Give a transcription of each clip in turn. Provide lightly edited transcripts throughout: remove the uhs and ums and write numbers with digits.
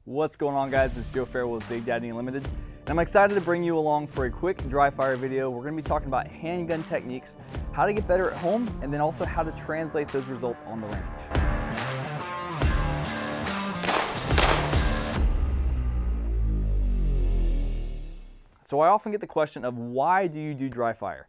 What's going on, guys? It's Joe Farrell with Big Daddy Unlimited, and I'm excited to bring you along for a quick dry fire video. We're going to be talking about handgun techniques, how to get better at home, and then also how to translate those results on the range. So I often get the question of why do you do dry fire?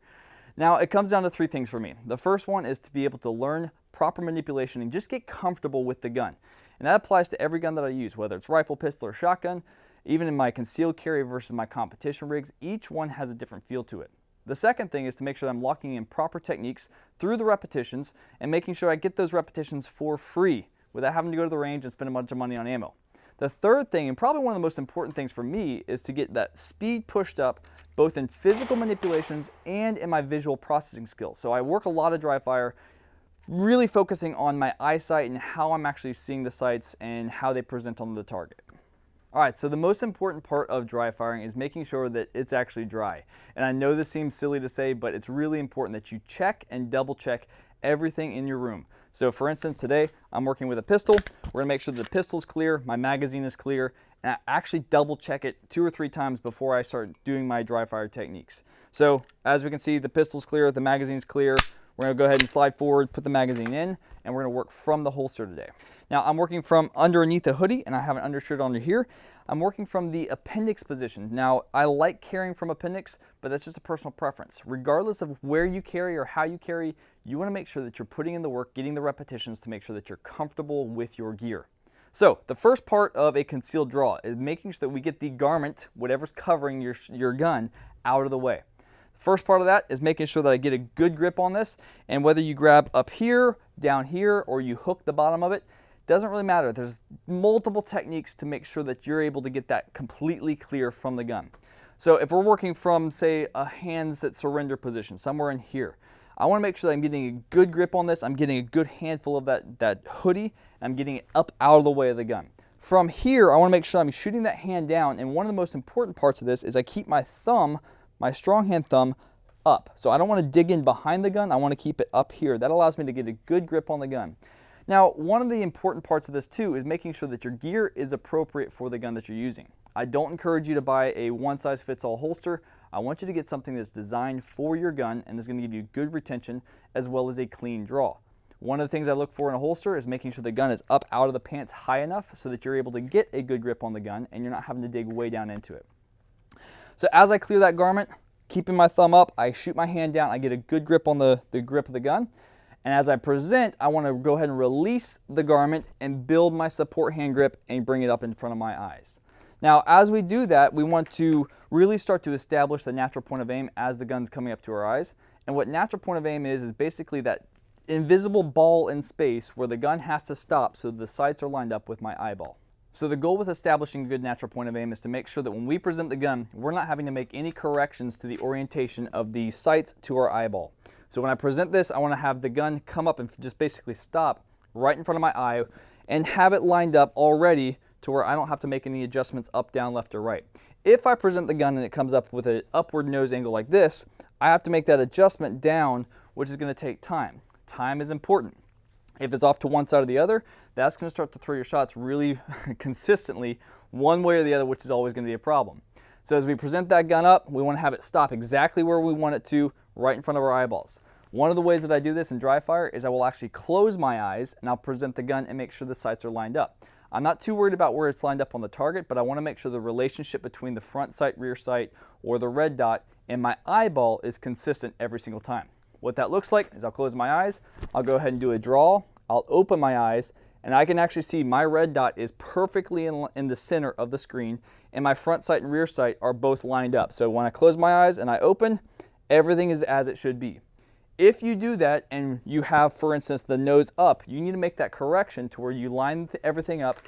Now it comes down to three things for me. The first one is to be able to learn proper manipulation and just get comfortable with the gun. And that applies to every gun that I use, whether it's rifle, pistol, or shotgun. Even in my concealed carry versus my competition rigs, each one has a different feel to it. The second thing is to make sure that I'm locking in proper techniques through the repetitions and making sure I get those repetitions for free without having to go to the range and spend a bunch of money on ammo. The third thing, and probably one of the most important things for me, is to get that speed pushed up both in physical manipulations and in my visual processing skills. So I work a lot of dry fire, really focusing on my eyesight and how I'm actually seeing the sights and how they present on the target. All right, so the most important part of dry firing is making sure that it's actually dry. And I know this seems silly to say, but it's really important that you check and double check everything in your room. So for instance, today I'm working with a pistol. We're gonna make sure the pistol's clear, my magazine is clear, and I actually double check it 2 or 3 times before I start doing my dry fire techniques. So as we can see, the pistol's clear, the magazine's clear. We're gonna go ahead and slide forward, put the magazine in, and we're gonna work from the holster today. Now I'm working from underneath the hoodie, and I have an undershirt under here. I'm working from the appendix position. Now I like carrying from appendix, but that's just a personal preference. Regardless of where you carry or how you carry, you wanna make sure that you're putting in the work, getting the repetitions to make sure that you're comfortable with your gear. So the first part of a concealed draw is making sure that we get the garment, whatever's covering your gun, out of the way. First part of that is making sure that I get a good grip on this, and whether you grab up here, down here, or you hook the bottom of it, doesn't really matter. There's multiple techniques to make sure that you're able to get that completely clear from the gun. So if we're working from, say, a hands at surrender position, somewhere in here, I want to make sure that I'm getting a good grip on this, I'm getting a good handful of that hoodie, and I'm getting it up out of the way of the gun. From here, I want to make sure I'm shooting that hand down, and one of the most important parts of this is I keep my thumb, my strong hand thumb, up. So I don't want to dig in behind the gun, I want to keep it up here. That allows me to get a good grip on the gun. Now, one of the important parts of this too is making sure that your gear is appropriate for the gun that you're using. I don't encourage you to buy a one-size-fits-all holster. I want you to get something that's designed for your gun and is going to give you good retention as well as a clean draw. One of the things I look for in a holster is making sure the gun is up out of the pants high enough so that you're able to get a good grip on the gun and you're not having to dig way down into it. So as I clear that garment, keeping my thumb up, I shoot my hand down, I get a good grip on the grip of the gun. And as I present, I want to go ahead and release the garment and build my support hand grip and bring it up in front of my eyes. Now, as we do that, we want to really start to establish the natural point of aim as the gun's coming up to our eyes. And what natural point of aim is basically that invisible ball in space where the gun has to stop so the sights are lined up with my eyeball. So the goal with establishing a good natural point of aim is to make sure that when we present the gun, we're not having to make any corrections to the orientation of the sights to our eyeball. So when I present this, I want to have the gun come up and just basically stop right in front of my eye and have it lined up already to where I don't have to make any adjustments up, down, left, or right. If I present the gun and it comes up with an upward nose angle like this, I have to make that adjustment down, which is going to take time. Time is important. If it's off to one side or the other, that's going to start to throw your shots really consistently one way or the other, which is always going to be a problem. So as we present that gun up, we want to have it stop exactly where we want it to, right in front of our eyeballs. One of the ways that I do this in dry fire is I will actually close my eyes and I'll present the gun and make sure the sights are lined up. I'm not too worried about where it's lined up on the target, but I want to make sure the relationship between the front sight, rear sight, or the red dot and my eyeball is consistent every single time. What that looks like is I'll close my eyes, I'll go ahead and do a draw, I'll open my eyes, and I can actually see my red dot is perfectly in the center of the screen, and my front sight and rear sight are both lined up. So when I close my eyes and I open, everything is as it should be. If you do that and you have, for instance, the nose up, you need to make that correction to where you line everything up,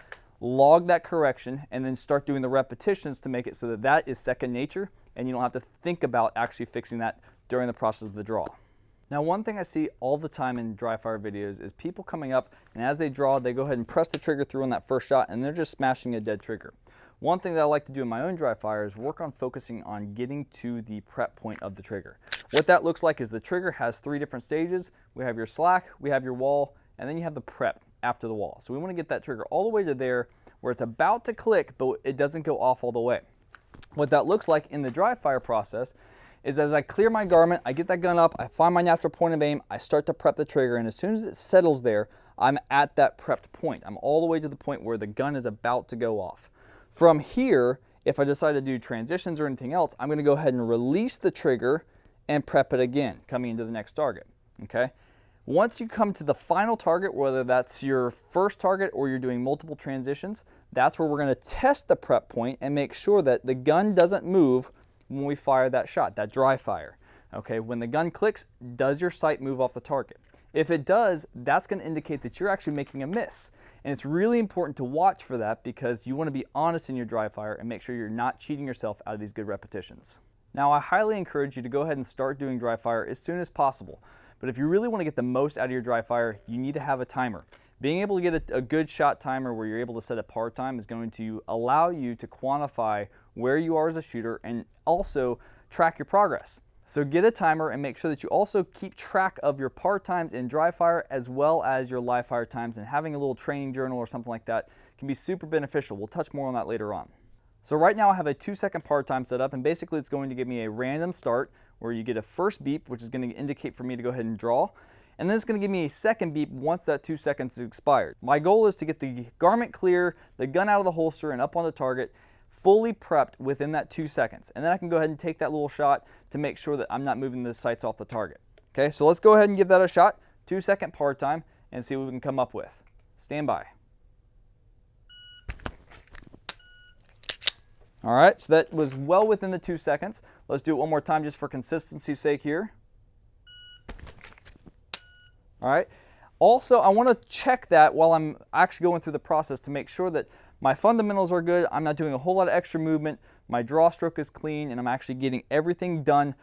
log that correction, and then start doing the repetitions to make it so that that is second nature and you don't have to think about actually fixing that during the process of the draw. Now, one thing I see all the time in dry fire videos is people coming up and as they draw, they go ahead and press the trigger through on that first shot and they're just smashing a dead trigger. One thing that I like to do in my own dry fire is work on focusing on getting to the prep point of the trigger. What that looks like is the trigger has 3 different stages. We have your slack, we have your wall, and then you have the prep after the wall. So we want to get that trigger all the way to there where it's about to click, but it doesn't go off all the way. What that looks like in the dry fire process is as I clear my garment, I get that gun up, I find my natural point of aim, I start to prep the trigger, and as soon as it settles there, I'm at that prepped point. I'm all the way to the point where the gun is about to go off. From here, if I decide to do transitions or anything else, I'm gonna go ahead and release the trigger and prep it again, coming into the next target, okay? Once you come to the final target, whether that's your first target or you're doing multiple transitions, that's where we're gonna test the prep point and make sure that the gun doesn't move when we fire that shot, that dry fire. Okay, when the gun clicks, does your sight move off the target? If it does, that's going to indicate that you're actually making a miss. And it's really important to watch for that because you want to be honest in your dry fire and make sure you're not cheating yourself out of these good repetitions. Now, I highly encourage you to go ahead and start doing dry fire as soon as possible. But if you really want to get the most out of your dry fire, you need to have a timer. Being able to get a good shot timer where you're able to set a par time is going to allow you to quantify where you are as a shooter and also track your progress. So get a timer and make sure that you also keep track of your par times in dry fire as well as your live fire times, and having a little training journal or something like that can be super beneficial. We'll touch more on that later on. So right now I have a 2-second par time set up, and basically it's going to give me a random start where you get a first beep, which is going to indicate for me to go ahead and draw. And then it's going to give me a second beep once that 2 seconds is expired. My goal is to get the garment clear, the gun out of the holster and up on the target, fully prepped within that 2 seconds. And then I can go ahead and take that little shot to make sure that I'm not moving the sights off the target. Okay, so let's go ahead and give that a shot. 2-second par time and see what we can come up with. Stand by. All right, so that was well within the 2 seconds. Let's do it one more time just for consistency's sake here. All right. Also, I want to check that while I'm actually going through the process to make sure that my fundamentals are good, I'm not doing a whole lot of extra movement, my draw stroke is clean, and I'm actually getting everything done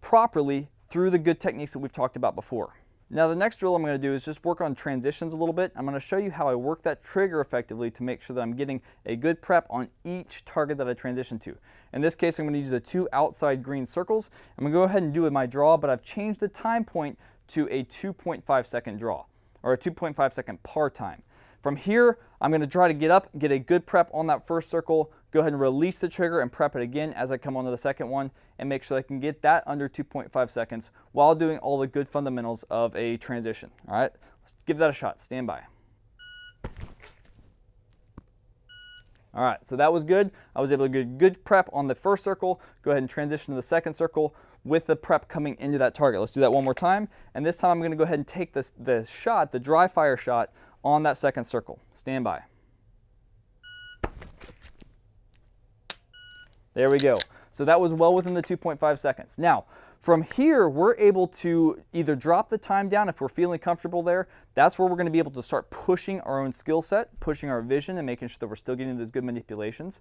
properly through the good techniques that we've talked about before. Now the next drill I'm going to do is just work on transitions a little bit. I'm going to show you how I work that trigger effectively to make sure that I'm getting a good prep on each target that I transition to. In this case, I'm going to use the 2 outside green circles. I'm going to go ahead and do my draw, but I've changed the time point to a 2.5 second draw, or a 2.5 second par time. From here, I'm going to try to get up, get a good prep on that first circle, go ahead and release the trigger and prep it again as I come onto the second one, and make sure I can get that under 2.5 seconds while doing all the good fundamentals of a transition. All right, let's give that a shot. Stand by. All right, so that was good. I was able to get good prep on the first circle, go ahead and transition to the second circle with the prep coming into that target. Let's do that one more time, and this time I'm going to go ahead and take the shot, the dry fire shot, on that second circle. Stand by. There we go. So that was well within the 2.5 seconds. Now, from here, we're able to either drop the time down if we're feeling comfortable there. That's where we're going to be able to start pushing our own skill set, pushing our vision, and making sure that we're still getting those good manipulations.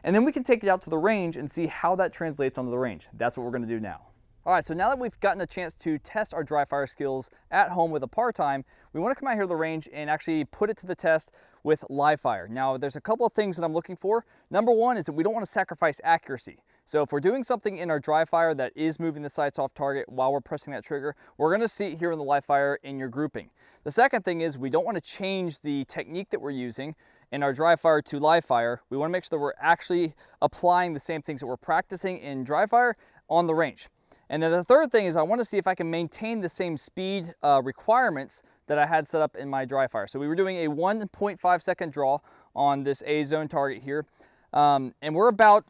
And then we can take it out to the range and see how that translates onto the range. That's what we're going to do now. All right, so now that we've gotten a chance to test our dry fire skills at home with a par time, we want to come out here to the range and actually put it to the test with live fire. Now, there's a couple of things that I'm looking for. Number one is that we don't want to sacrifice accuracy. So if we're doing something in our dry fire that is moving the sights off target while we're pressing that trigger, we're going to see it here in the live fire in your grouping. The second thing is we don't want to change the technique that we're using in our dry fire to live fire. We want to make sure that we're actually applying the same things that we're practicing in dry fire on the range. And then the third thing is I want to see if I can maintain the same speed requirements that I had set up in my dry fire. So we were doing a 1.5 second draw on this A zone target here, and we're about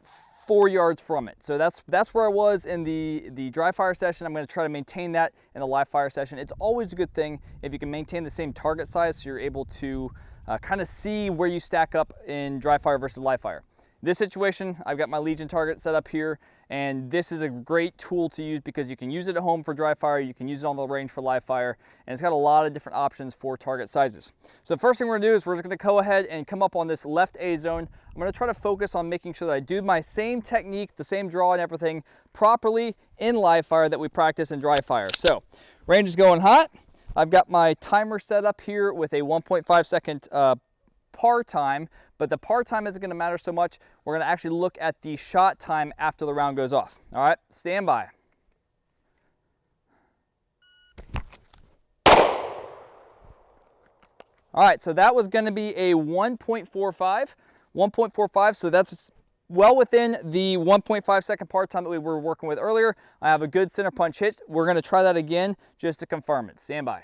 4 yards from it. So that's where I was in the dry fire session. I'm going to try to maintain that in the live fire session. It's always a good thing if you can maintain the same target size so you're able to kind of see where you stack up in dry fire versus live fire. This situation, I've got my Legion target set up here, and this is a great tool to use because you can use it at home for dry fire, you can use it on the range for live fire, and it's got a lot of different options for target sizes. So the first thing we're gonna do is we're just gonna go ahead and come up on this left A zone. I'm gonna try to focus on making sure that I do my same technique, the same draw and everything properly in live fire that we practice in dry fire. So range is going hot. I've got my timer set up here with a 1.5 second par time, but the par time isn't going to matter so much. We're going to actually look at the shot time after the round goes off. All right, stand by. All right, so that was going to be a 1.45. 1.45, so that's well within the 1.5 second part time that we were working with earlier. I have a good center punch hit. We're going to try that again just to confirm it. Stand by.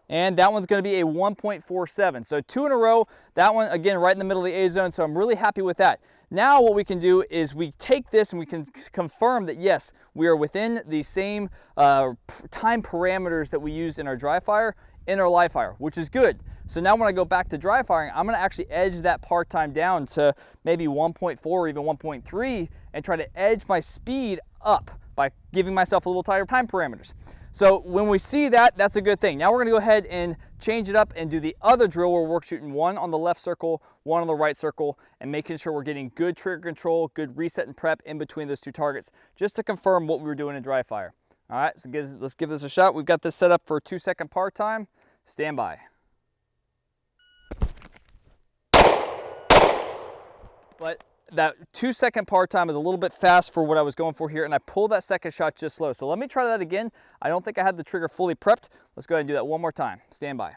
And that one's going to be a 1.47. So 2 in a row. That one, again, right in the middle of the A zone. So I'm really happy with that. Now what we can do is we take this and we can confirm that, yes, we are within the same time parameters that we use in our dry fire, in our live fire, which is good. So now when I go back to dry firing, I'm going to actually edge that part time down to maybe 1.4 or even 1.3 and try to edge my speed up by giving myself a little tighter time parameters. So when we see that, that's a good thing. Now we're going to go ahead and change it up and do the other drill where we're shooting one on the left circle, one on the right circle, and making sure we're getting good trigger control, good reset and prep in between those two targets, just to confirm what we were doing in dry fire. All right, so let's give this a shot. We've got this set up for 2 second part time. Stand by. But that 2 second part time is a little bit fast for what I was going for here, and I pulled that second shot just slow. So let me try that again. I don't think I had the trigger fully prepped. Let's go ahead and do that one more time. Stand by.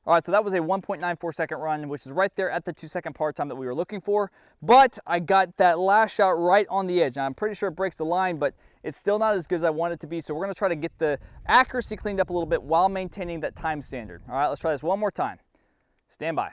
All right, so that was a 1.94 second run, which is right there at the 2 second part time that we were looking for. But I got that last shot right on the edge. Now, I'm pretty sure it breaks the line, but it's still not as good as I want it to be. So we're gonna try to get the accuracy cleaned up a little bit while maintaining that time standard. All right, let's try this one more time. Stand by.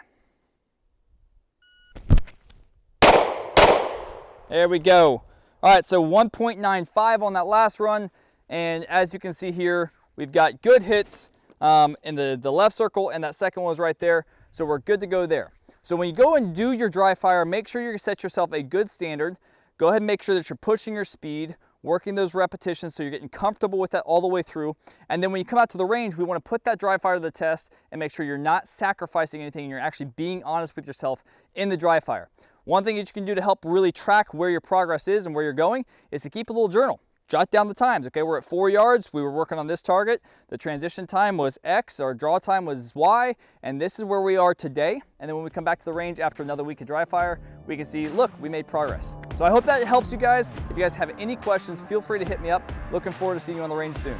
There we go. All right, so 1.95 on that last run. And as you can see here, we've got good hits in the left circle, and that second one was right there. So we're good to go there. So when you go and do your dry fire, make sure you set yourself a good standard. Go ahead and make sure that you're pushing your speed, working those repetitions so you're getting comfortable with that all the way through. And then when you come out to the range, we want to put that dry fire to the test and make sure you're not sacrificing anything and you're actually being honest with yourself in the dry fire. One thing that you can do to help really track where your progress is and where you're going is to keep a little journal. Jot down the times. Okay, we're at 4 yards. We were working on this target. The transition time was X, our draw time was Y, and this is where we are today. And then when we come back to the range after another week of dry fire, we can see, look, we made progress. So I hope that helps you guys. If you guys have any questions, feel free to hit me up. Looking forward to seeing you on the range soon.